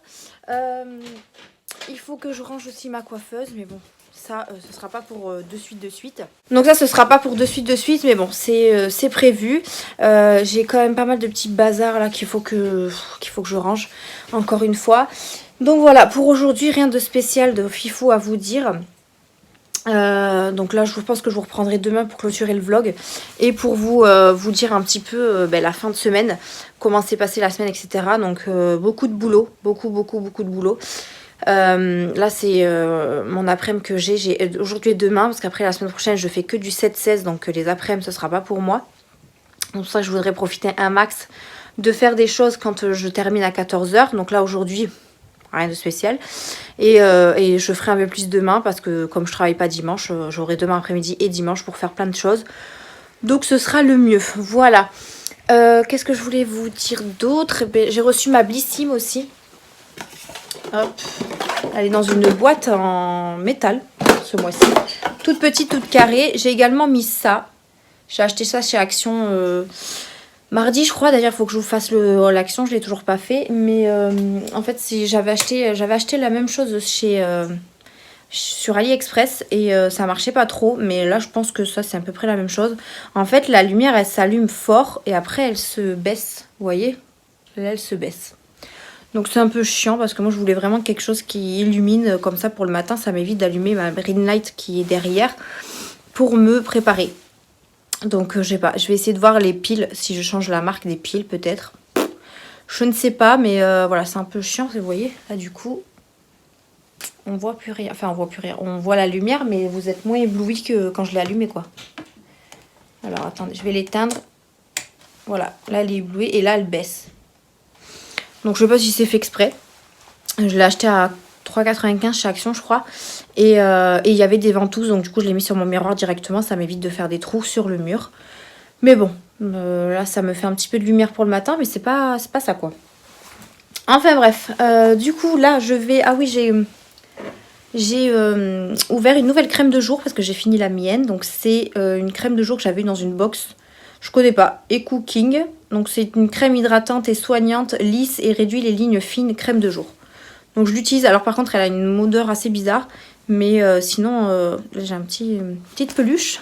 Il faut que je range aussi ma coiffeuse, mais bon, ça, ce sera pas pour de suite. Donc ça, ce sera pas pour de suite, mais bon, c'est prévu. J'ai quand même pas mal de petits bazars là qu'il faut que je range, encore une fois. Donc voilà, pour aujourd'hui, rien de spécial, de fifou à vous dire. Donc là, je pense que je vous reprendrai demain pour clôturer le vlog. Et pour vous dire un petit peu la fin de semaine, comment s'est passée la semaine, etc. Donc beaucoup de boulot, beaucoup de boulot. Là, c'est mon après-midi que j'ai aujourd'hui et demain. Parce qu'après, la semaine prochaine, je fais que du 7-16. Donc les après-midi, ce sera pas pour moi. Donc pour ça, je voudrais profiter un max de faire des choses quand je termine à 14 h. Donc là, aujourd'hui... rien de spécial. Et je ferai un peu plus demain parce que comme je travaille pas dimanche, j'aurai demain après-midi et dimanche pour faire plein de choses. Donc ce sera le mieux. Voilà. Qu'est-ce que je voulais vous dire d'autre? J'ai reçu ma Blissim aussi. Hop. Elle est dans une boîte en métal ce mois-ci. Toute petite, toute carrée. J'ai également mis ça. J'ai acheté ça chez Action... mardi, je crois. D'ailleurs, il faut que je vous fasse l'action. Je ne l'ai toujours pas fait. Mais en fait, j'avais acheté la même chose chez sur AliExpress et ça marchait pas trop, mais là je pense que ça c'est à peu près la même chose. En fait la lumière elle s'allume fort et après elle se baisse, vous voyez, là elle se baisse. Donc c'est un peu chiant parce que moi je voulais vraiment quelque chose qui illumine comme ça pour le matin, ça m'évite d'allumer ma ring light qui est derrière pour me préparer. Donc je sais pas, je vais essayer de voir les piles, si je change la marque des piles peut-être. Je ne sais pas, mais voilà, c'est un peu chiant, vous voyez, là du coup... On voit plus rien, enfin on voit plus rien, on voit la lumière mais vous êtes moins ébloui que quand je l'ai allumé quoi. Alors attendez, je vais l'éteindre. Voilà, là elle est éblouie et là elle baisse. Donc je sais pas si c'est fait exprès. Je l'ai acheté à 3,95 chez Action je crois. Et il y avait des ventouses donc du coup je l'ai mis sur mon miroir directement, ça m'évite de faire des trous sur le mur. Mais bon, là ça me fait un petit peu de lumière pour le matin mais c'est pas ça quoi. Enfin bref, du coup là je vais... Ah oui j'ai ouvert une nouvelle crème de jour parce que j'ai fini la mienne. Donc c'est une crème de jour que j'avais dans une box. Je connais pas. Et Cooking. Donc c'est une crème hydratante et soignante, lisse et réduit les lignes fines crème de jour. Donc je l'utilise. Alors par contre elle a une odeur assez bizarre. Mais sinon là j'ai une petite peluche.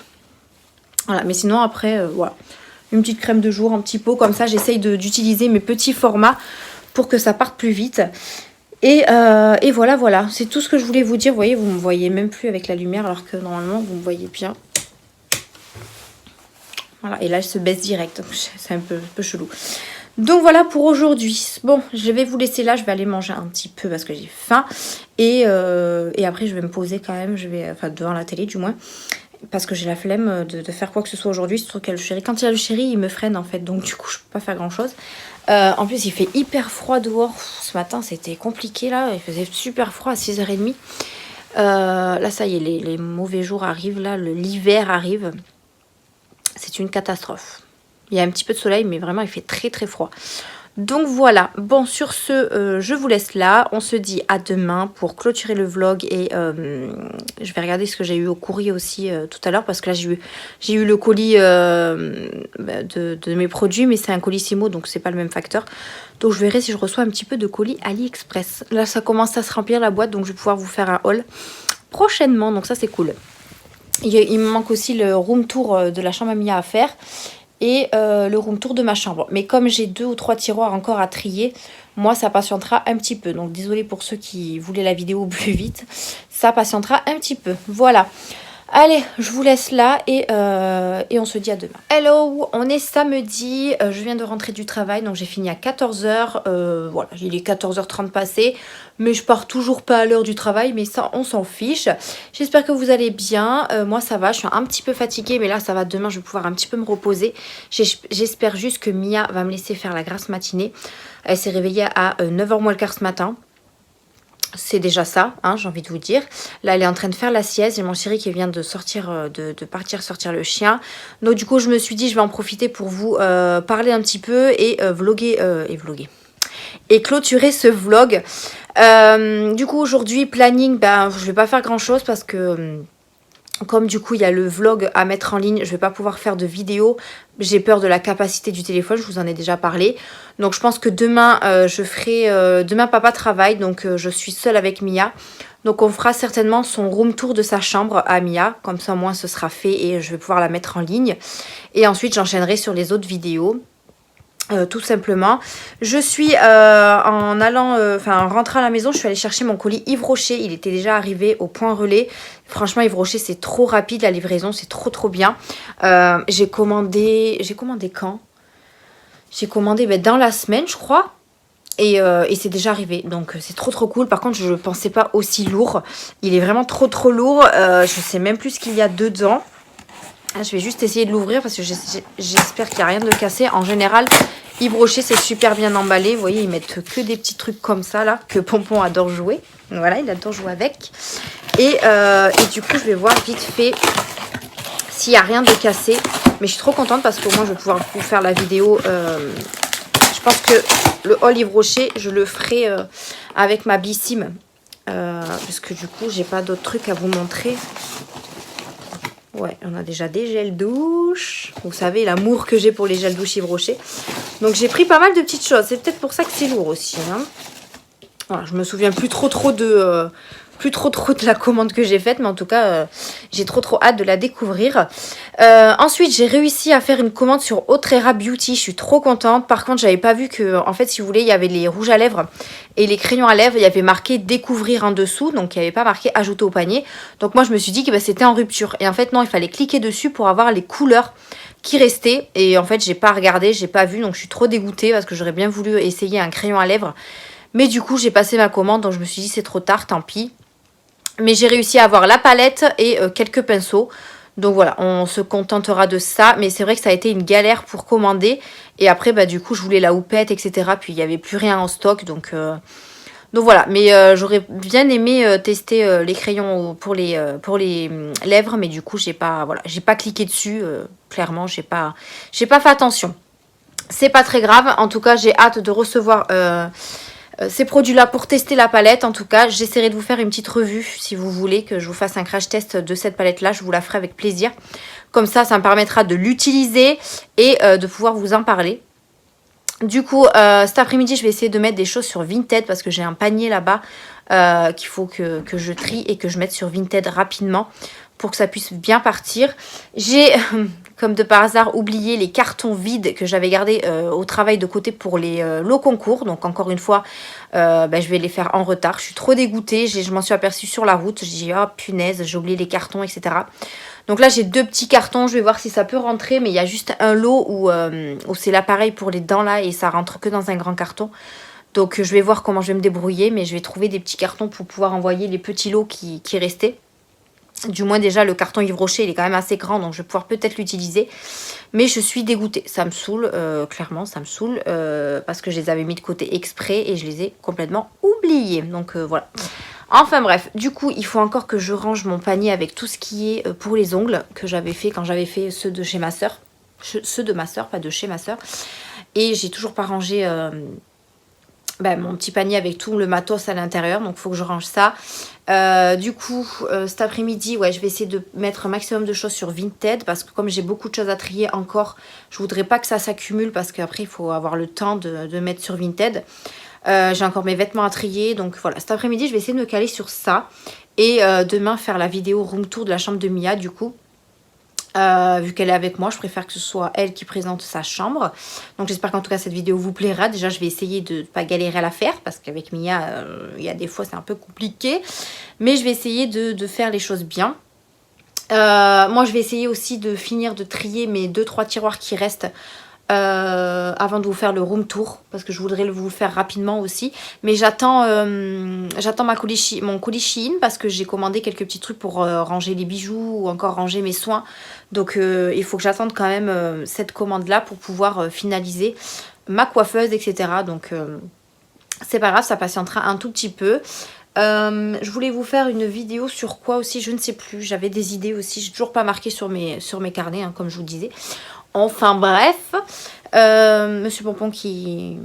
Voilà. Mais sinon après voilà. Une petite crème de jour en petit pot. Comme ça j'essaye d'utiliser mes petits formats pour que ça parte plus vite. Et voilà, c'est tout ce que je voulais vous dire. Vous voyez, vous ne me voyez même plus avec la lumière alors que normalement vous me voyez bien. Voilà, et là elle se baisse direct, c'est un peu chelou. Donc voilà pour aujourd'hui. Bon, je vais vous laisser là, je vais aller manger un petit peu parce que j'ai faim. Et après je vais me poser quand même, enfin devant la télé du moins. Parce que j'ai la flemme de faire quoi que ce soit aujourd'hui. Surtout qu'il y a le chéri. Quand il y a le chéri, il me freine en fait. Donc du coup, je peux pas faire grand chose. En plus, il fait hyper froid dehors. Ce matin, c'était compliqué là. Il faisait super froid à 6h30. Là, ça y est, les mauvais jours arrivent. Là, l'hiver arrive. C'est une catastrophe. Il y a un petit peu de soleil, mais vraiment, il fait très très froid. Donc voilà, bon sur ce, je vous laisse là. On se dit à demain pour clôturer le vlog et je vais regarder ce que j'ai eu au courrier aussi tout à l'heure parce que là j'ai eu le colis de mes produits mais c'est un colissimo donc c'est pas le même facteur. Donc je verrai si je reçois un petit peu de colis AliExpress. Là ça commence à se remplir la boîte donc je vais pouvoir vous faire un haul prochainement donc ça c'est cool. Il me manque aussi le room tour de la chambre à Mia à faire. Et le room tour de ma chambre. Mais comme j'ai 2 ou 3 tiroirs encore à trier, moi ça patientera un petit peu. Donc désolée pour ceux qui voulaient la vidéo plus vite. Ça patientera un petit peu. Voilà. Allez, je vous laisse là et on se dit à demain. Hello, on est samedi, je viens de rentrer du travail, donc j'ai fini à 14h. Voilà, il est 14h30 passé, mais je pars toujours pas à l'heure du travail, mais ça, on s'en fiche. J'espère que vous allez bien. Moi, ça va, je suis un petit peu fatiguée, mais là, ça va. Demain, je vais pouvoir un petit peu me reposer. J'espère juste que Mia va me laisser faire la grasse matinée. Elle s'est réveillée à 9h moins le quart ce matin. C'est déjà ça, hein, j'ai envie de vous dire. Là, elle est en train de faire la sieste. J'ai mon chéri qui vient de sortir, de partir sortir le chien. Donc, du coup, je me suis dit, je vais en profiter pour vous parler un petit peu et vlogger. Et clôturer ce vlog. Du coup, aujourd'hui, planning, je vais pas faire grand-chose parce que... Comme du coup il y a le vlog à mettre en ligne, je vais pas pouvoir faire de vidéo. J'ai peur de la capacité du téléphone, je vous en ai déjà parlé. Donc je pense que demain je ferai... demain papa travaille, donc je suis seule avec Mia. Donc on fera certainement son room tour de sa chambre à Mia. Comme ça au moins ce sera fait et je vais pouvoir la mettre en ligne. Et ensuite j'enchaînerai sur les autres vidéos. Tout simplement. Je suis en rentrant à la maison, je suis allée chercher mon colis Yves Rocher. Il était déjà arrivé au point relais. Franchement, Yves Rocher, c'est trop rapide la livraison, c'est trop bien. J'ai commandé quand? J'ai commandé dans la semaine, je crois. Et c'est déjà arrivé. Donc c'est trop cool. Par contre, je ne pensais pas aussi lourd. Il est vraiment trop lourd. Je sais même plus ce qu'il y a dedans. Je vais juste essayer de l'ouvrir parce que j'espère qu'il n'y a rien de cassé. En général, Yves Rocher, c'est super bien emballé. Vous voyez, ils mettent que des petits trucs comme ça, là, que Pompon adore jouer. Voilà, il adore jouer avec. Et du coup, je vais voir vite fait s'il n'y a rien de cassé. Mais je suis trop contente parce qu'au moins, je vais pouvoir vous faire la vidéo. Je pense que le haul Yves Rocher, je le ferai avec ma Bissim. Parce que du coup, j'ai pas d'autres trucs à vous montrer. Ouais, on a déjà des gels douche. Vous savez l'amour que j'ai pour les gels douche Yves Rocher. Donc j'ai pris pas mal de petites choses. C'est peut-être pour ça que c'est lourd aussi. Hein. Voilà, je me souviens plus trop plus trop de la commande que j'ai faite, mais en tout cas j'ai trop hâte de la découvrir. Ensuite j'ai réussi à faire une commande sur Autrera Beauty, je suis trop contente. Par contre j'avais pas vu que, en fait si vous voulez, il y avait les rouges à lèvres et les crayons à lèvres, il y avait marqué découvrir en dessous, donc il n'y avait pas marqué ajouter au panier. Donc moi je me suis dit que c'était en rupture, et en fait non, il fallait cliquer dessus pour avoir les couleurs qui restaient, et en fait j'ai pas regardé, j'ai pas vu, donc je suis trop dégoûtée parce que j'aurais bien voulu essayer un crayon à lèvres. Mais du coup j'ai passé ma commande, donc je me suis dit c'est trop tard, tant pis. Mais j'ai réussi à avoir la palette et quelques pinceaux. Donc voilà, on se contentera de ça. Mais c'est vrai que ça a été une galère pour commander. Et après, bah, du coup, je voulais la houppette, etc. Puis il n'y avait plus rien en stock. Donc voilà. Mais j'aurais bien aimé tester les crayons pour les lèvres. Mais du coup, j'ai pas cliqué dessus. Clairement, j'ai pas fait attention. C'est pas très grave. En tout cas, j'ai hâte de recevoir ces produits-là pour tester la palette. En tout cas, j'essaierai de vous faire une petite revue si vous voulez que je vous fasse un crash test de cette palette-là. Je vous la ferai avec plaisir. Comme ça me permettra de l'utiliser et de pouvoir vous en parler. Du coup, cet après-midi, je vais essayer de mettre des choses sur Vinted parce que j'ai un panier là-bas qu'il faut que je trie et que je mette sur Vinted rapidement pour que ça puisse bien partir. J'ai, comme de par hasard, oublié les cartons vides que j'avais gardés au travail de côté pour les lots concours. Donc encore une fois, je vais les faire en retard. Je suis trop dégoûtée, je m'en suis aperçue sur la route. J'ai dit, oh punaise, j'ai oublié les cartons, etc. Donc là, j'ai 2 petits cartons. Je vais voir si ça peut rentrer. Mais il y a juste un lot où c'est l'appareil pour les dents là et ça rentre que dans un grand carton. Donc je vais voir comment je vais me débrouiller. Mais je vais trouver des petits cartons pour pouvoir envoyer les petits lots qui restaient. Du moins déjà le carton Yves Rocher il est quand même assez grand, donc je vais pouvoir peut-être l'utiliser. Mais je suis dégoûtée, ça me saoule, clairement ça me saoule. Parce que je les avais mis de côté exprès et je les ai complètement oubliés. Donc voilà. Enfin bref, du coup il faut encore que je range mon panier avec tout ce qui est pour les ongles. Que j'avais fait quand j'avais fait ceux de chez ma soeur. Ceux de ma soeur, pas de chez ma soeur. Et j'ai toujours pas rangé mon petit panier avec tout le matos à l'intérieur. Donc il faut que je range ça. Du coup cet après-midi je vais essayer de mettre un maximum de choses sur Vinted parce que comme j'ai beaucoup de choses à trier encore, je voudrais pas que ça s'accumule parce qu'après il faut avoir le temps de mettre sur Vinted. J'ai encore mes vêtements à trier, donc voilà, cet après-midi je vais essayer de me caler sur ça et demain faire la vidéo room tour de la chambre de Mia. Du coup vu qu'elle est avec moi, je préfère que ce soit elle qui présente sa chambre. Donc j'espère qu'en tout cas cette vidéo vous plaira. Déjà je vais essayer de ne pas galérer à la faire parce qu'avec Mia il y a des fois c'est un peu compliqué. Mais je vais essayer de faire les choses bien. Moi je vais essayer aussi de finir de trier mes 2-3 tiroirs qui restent avant de vous faire le room tour parce que je voudrais vous le faire rapidement aussi. Mais j'attends mon colis Shein parce que j'ai commandé quelques petits trucs pour ranger les bijoux ou encore ranger mes soins. Donc il faut que j'attende quand même cette commande là pour pouvoir finaliser ma coiffeuse, etc. Donc c'est pas grave, ça patientera un tout petit peu. Je voulais vous faire une vidéo sur quoi aussi, je ne sais plus. J'avais des idées aussi, j'ai toujours pas marqué sur mes carnets comme je vous disais. Enfin bref, Monsieur Pompon qui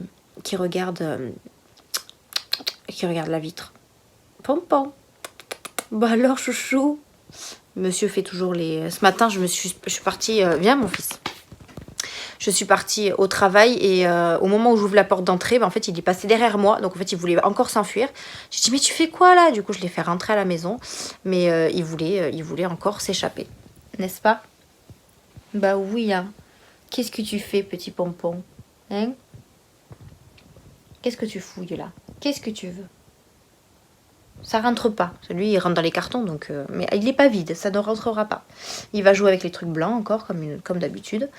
regarde la vitre. Pompon. Bah alors chouchou. Monsieur fait toujours les... Ce matin je suis partie... Viens mon fils. Je suis partie au travail et au moment où j'ouvre la porte d'entrée, en fait il est passé derrière moi. Donc en fait il voulait encore s'enfuir. J'ai dit mais tu fais quoi là? Du coup je l'ai fait rentrer à la maison. Mais il voulait encore s'échapper. N'est-ce pas? Bah oui hein. Qu'est-ce que tu fais, petit pompon? Hein? Qu'est-ce que tu fouilles là? Qu'est-ce que tu veux? Ça rentre pas. Celui, il rentre dans les cartons, donc mais il n'est pas vide, ça ne rentrera pas. Il va jouer avec les trucs blancs encore, comme d'habitude.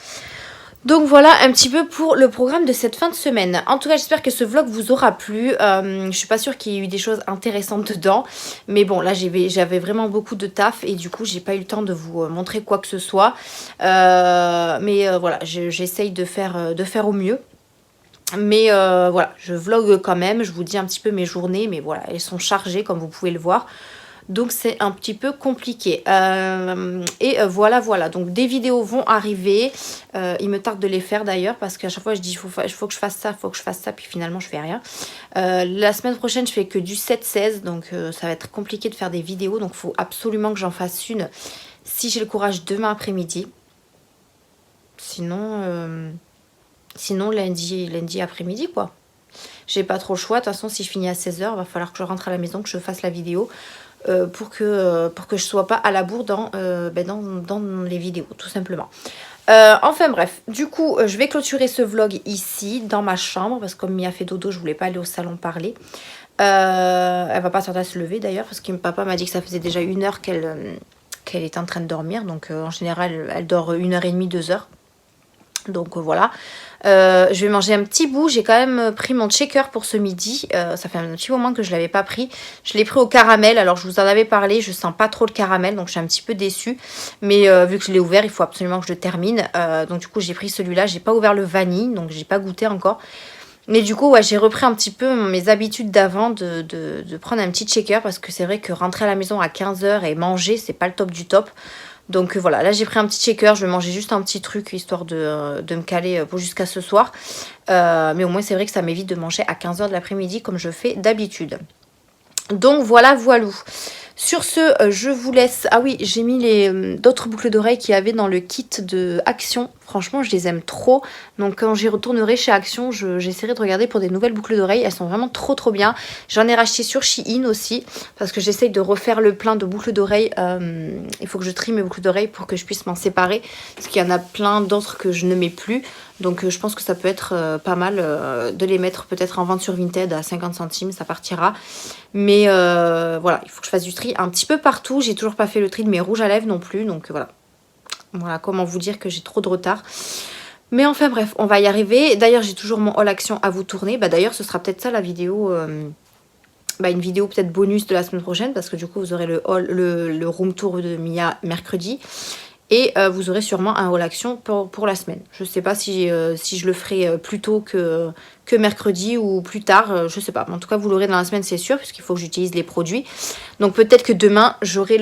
Donc voilà un petit peu pour le programme de cette fin de semaine. En tout cas j'espère que ce vlog vous aura plu. Je suis pas sûre qu'il y ait eu des choses intéressantes dedans. Mais bon là j'avais vraiment beaucoup de taf et du coup j'ai pas eu le temps de vous montrer quoi que ce soit. Mais voilà j'essaye de faire au mieux. Mais voilà je vlog quand même. Je vous dis un petit peu mes journées. Mais voilà elles sont chargées comme vous pouvez le voir. Donc c'est un petit peu compliqué. Voilà. Donc des vidéos vont arriver. Il me tarde de les faire d'ailleurs. Parce qu'à chaque fois je dis il faut que je fasse ça, puis finalement je fais rien. La semaine prochaine je fais que du 7-16. Donc ça va être compliqué de faire des vidéos. Donc il faut absolument que j'en fasse une. Si j'ai le courage demain après-midi. Sinon lundi après-midi quoi. J'ai pas trop le choix. De toute façon si je finis à 16h, il va falloir que je rentre à la maison, que je fasse la vidéo. pour que je sois pas à la bourre dans les vidéos, tout simplement. Enfin bref, du coup, je vais clôturer ce vlog ici, dans ma chambre, parce que comme Mia fait dodo, je voulais pas aller au salon parler. Elle va pas tarder à se lever d'ailleurs, parce que papa m'a dit que ça faisait déjà 1 heure qu'elle était en train de dormir. Donc en général, elle dort 1h30, 2 heures. Donc voilà. Je vais manger un petit bout. J'ai quand même pris mon shaker pour ce midi. Ça fait un petit moment que je ne l'avais pas pris. Je l'ai pris au caramel. Alors je vous en avais parlé. Je sens pas trop le caramel. Donc je suis un petit peu déçue. Mais vu que je l'ai ouvert, il faut absolument que je le termine. Donc du coup j'ai pris celui-là. J'ai pas ouvert le vanille. Donc j'ai pas goûté encore. Mais du coup, ouais, j'ai repris un petit peu mes habitudes d'avant de prendre un petit shaker. Parce que c'est vrai que rentrer à la maison à 15 h et manger, c'est pas le top du top. Donc voilà, là j'ai pris un petit shaker, je vais manger juste un petit truc histoire de me caler pour jusqu'à ce soir. Mais au moins c'est vrai que ça m'évite de manger à 15 h de l'après-midi comme je fais d'habitude. Donc voilà, voilou. Sur ce, je vous laisse. Ah oui, j'ai mis les d'autres boucles d'oreilles qu'il y avait dans le kit de Action. Franchement, je les aime trop. Donc quand j'y retournerai chez Action, j'essaierai de regarder pour des nouvelles boucles d'oreilles. Elles sont vraiment trop bien. J'en ai racheté sur Shein aussi. Parce que j'essaye de refaire le plein de boucles d'oreilles. Il faut que je trie mes boucles d'oreilles pour que je puisse m'en séparer. Parce qu'il y en a plein d'autres que je ne mets plus. Donc je pense que ça peut être pas mal de les mettre peut-être en vente sur Vinted à 50 centimes. Ça partira. Mais voilà, il faut que je fasse du tri un petit peu partout. J'ai toujours pas fait le tri de mes rouges à lèvres non plus. Donc voilà. Voilà, comment vous dire que j'ai trop de retard. Mais enfin bref, on va y arriver. D'ailleurs, j'ai toujours mon haul action à vous tourner. Bah d'ailleurs, ce sera peut-être ça la vidéo. Une vidéo peut-être bonus de la semaine prochaine. Parce que du coup, vous aurez le room tour de Mia mercredi. Et vous aurez sûrement un haul action pour la semaine. Je ne sais pas si je le ferai plus tôt que mercredi ou plus tard. Je ne sais pas. Mais en tout cas, vous l'aurez dans la semaine, c'est sûr. Puisqu'il faut que j'utilise les produits. Donc peut-être que demain, j'aurai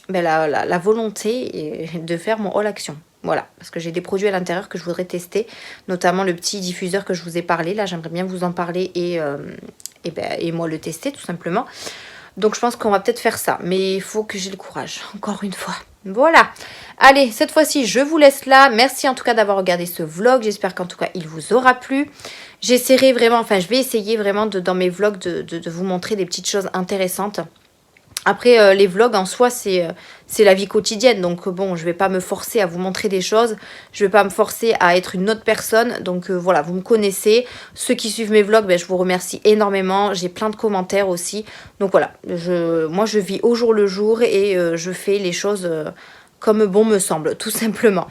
la volonté de faire mon haul action. Voilà, parce que j'ai des produits à l'intérieur que je voudrais tester, notamment le petit diffuseur que je vous ai parlé. Là, j'aimerais bien vous en parler et moi le tester tout simplement. Donc je pense qu'on va peut-être faire ça, mais il faut que j'ai le courage, encore une fois. Voilà, allez, cette fois-ci, je vous laisse là. Merci en tout cas d'avoir regardé ce vlog. J'espère qu'en tout cas, il vous aura plu. J'essaierai vraiment, je vais essayer vraiment dans mes vlogs de vous montrer des petites choses intéressantes. Après, les vlogs en soi, c'est la vie quotidienne. Donc bon, je vais pas me forcer à vous montrer des choses. Je vais pas me forcer à être une autre personne. Donc voilà, vous me connaissez. Ceux qui suivent mes vlogs, je vous remercie énormément. J'ai plein de commentaires aussi. Donc voilà, moi je vis au jour le jour et je fais les choses comme bon me semble, tout simplement.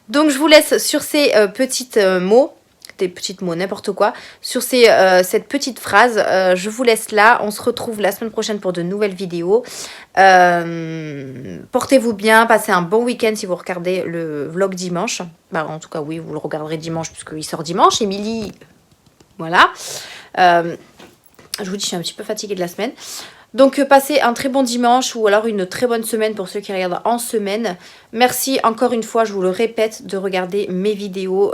Donc je vous laisse sur ces petites mots. Des petites mots, n'importe quoi. Sur cette petite phrase, je vous laisse là. On se retrouve la semaine prochaine pour de nouvelles vidéos. Portez-vous bien, passez un bon week-end si vous regardez le vlog dimanche. En tout cas, oui, vous le regarderez dimanche puisqu'il sort dimanche. Émilie, voilà. Je vous dis, je suis un petit peu fatiguée de la semaine. Donc passez un très bon dimanche ou alors une très bonne semaine pour ceux qui regardent en semaine. Merci encore une fois, je vous le répète, de regarder mes vidéos.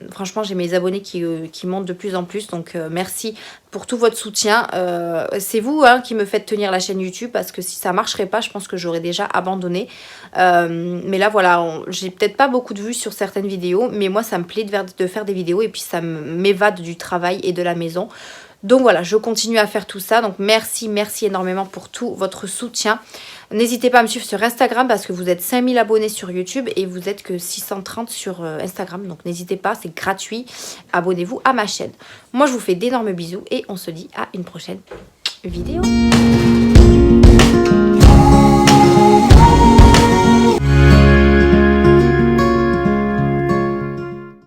Franchement, j'ai mes abonnés qui montent de plus en plus. Donc merci pour tout votre soutien. C'est vous qui me faites tenir la chaîne YouTube parce que si ça marcherait pas, je pense que j'aurais déjà abandonné. Mais là voilà, j'ai peut-être pas beaucoup de vues sur certaines vidéos, mais moi ça me plaît de faire des vidéos et puis ça m'évade du travail et de la maison. Donc voilà, je continue à faire tout ça. Donc merci énormément pour tout votre soutien. N'hésitez pas à me suivre sur Instagram parce que vous êtes 5000 abonnés sur YouTube et vous êtes que 630 sur Instagram. Donc n'hésitez pas, c'est gratuit. Abonnez-vous à ma chaîne. Moi, je vous fais d'énormes bisous et on se dit à une prochaine vidéo.